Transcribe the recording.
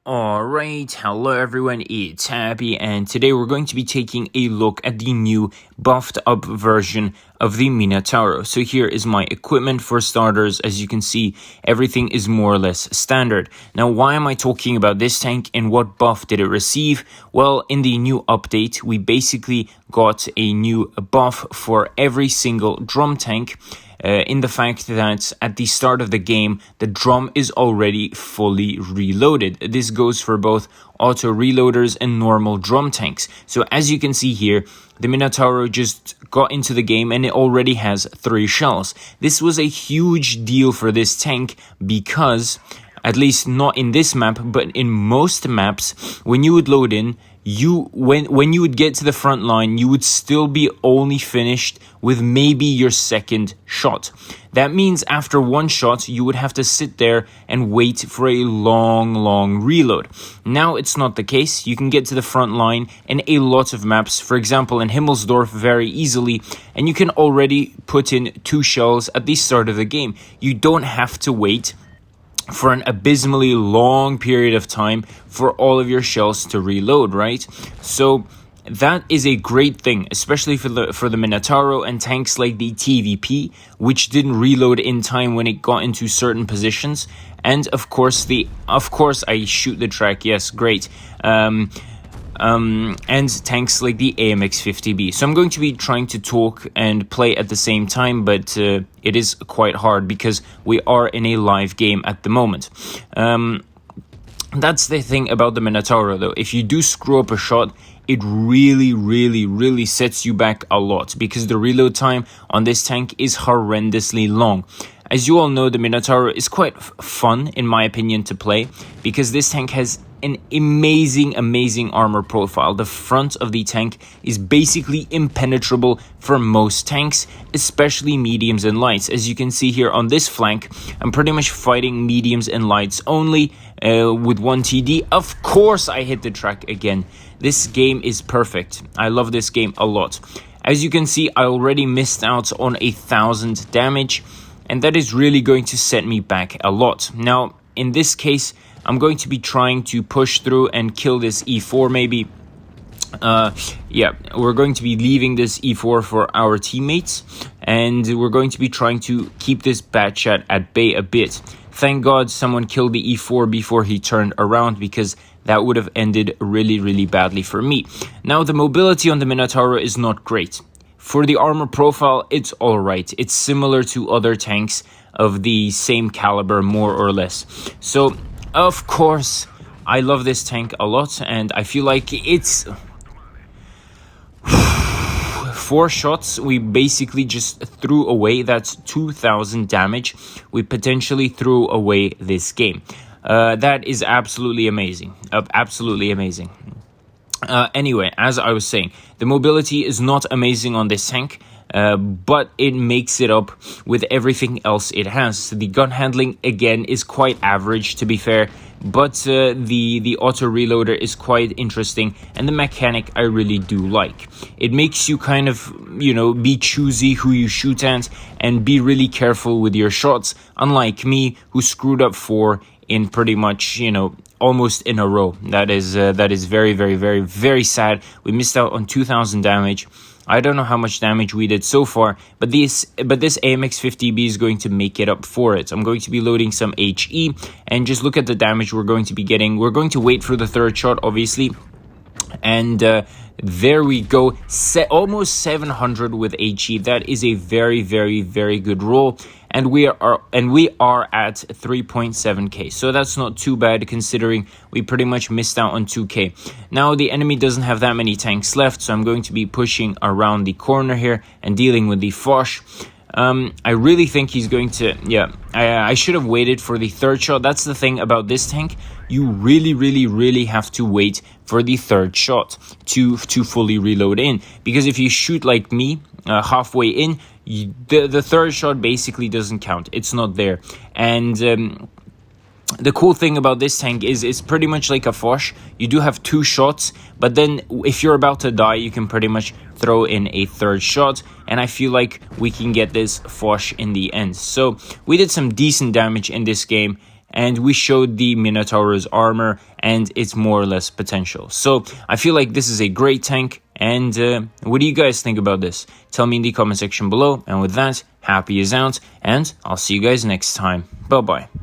Alright, hello everyone, it's Happy, and today we're going to be taking a look at the new buffed up version of the Minotauro. So here is my equipment for starters. As you can see, everything is more or less standard. Now, why am I talking about this tank and what buff did it receive? Well, in the new update, we basically got a new buff for every single drum tank. In the fact that at the start of the game, the drum is already fully reloaded. This goes for both auto reloaders and normal drum tanks. So as you can see here, the Minotauro just got into the game and it already has 3 shells. This was a huge deal for this tank because, at least not in this map, but in most maps, when you would load in, when you would get to the front line, you would still be only finished with maybe your second shot. That means after one shot, you would have to sit there and wait for a long reload. Now it's not the case. You can get to the front line in a lot of maps, for example in Himmelsdorf, very easily, and you can already put in 2 shells at the start of the game. You don't have to wait for an abysmally long period of time for all of your shells to reload, right? So that is a great thing, especially for the Minotauro and tanks like the TVP, which didn't reload in time when it got into certain positions. And of course I shoot the track, yes, great. And tanks like the AMX-50B. So I'm going to be trying to talk and play at the same time, but it is quite hard because we are in a live game at the moment. That's the thing about the Minotauro though. If you do screw up a shot, it really sets you back a lot because the reload time on this tank is horrendously long. As you all know, the Minotauro is quite fun, in my opinion, to play because this tank has an amazing armor profile. The front of the tank is basically impenetrable for most tanks, especially mediums and lights. As you can see here on this flank, I'm pretty much fighting mediums and lights only with 1 TD. Of course I hit the track again. This game is perfect. I love this game a lot. As you can see, I already missed out on 1,000 damage, and that is really going to set me back a lot. Now, in this case, I'm going to be trying to push through and kill this E4 maybe. Yeah, we're going to be leaving this E4 for our teammates, and we're going to be trying to keep this bad chat at bay a bit. Thank God someone killed the E4 before he turned around, because that would have ended really badly for me. Now, the mobility on the Minotauro is not great. For the armor profile, it's alright. It's similar to other tanks of the same caliber, more or less. So, of course, I love this tank a lot, and I feel like it's 4 shots we basically just threw away. That's 2,000 damage we potentially threw away this game. That is absolutely amazing. Anyway, as I was saying, the mobility is not amazing on this tank, but it makes it up with everything else it has. So the gun handling, again, is quite average, to be fair, but the auto reloader is quite interesting, and the mechanic I really do like. It makes you kind of, be choosy who you shoot at and be really careful with your shots, unlike me, who screwed up 4 in pretty much, almost in a row. That is very sad. We missed out on 2,000 damage. I don't know how much damage we did so far, but this AMX-50B is going to make it up for it. I'm going to be loading some HE, and just look at the damage we're going to be getting. We're going to wait for the 3rd shot, obviously, and there we go. Almost 700 with HE. That is a very good roll. And we are at 3.7k, so that's not too bad considering we pretty much missed out on 2k. Now the enemy doesn't have that many tanks left, so I'm going to be pushing around the corner here and dealing with the Foch. I really think he's going to, I should have waited for the 3rd shot. That's the thing about this tank. You really have to wait for the 3rd shot to fully reload in, because if you shoot like me halfway in, the 3rd shot basically doesn't count. It's not there. And the cool thing about this tank is it's pretty much like a Foch. You do have 2 shots, but then if you're about to die, you can pretty much throw in a 3rd shot, and I feel like we can get this Foch in the end. So we did some decent damage in this game, and we showed the Minotaur's armor and its more or less potential. So I feel like this is a great tank, and what do you guys think about this? Tell me in the comment section below, and with that, happy is out, and I'll see you guys next time. Bye bye.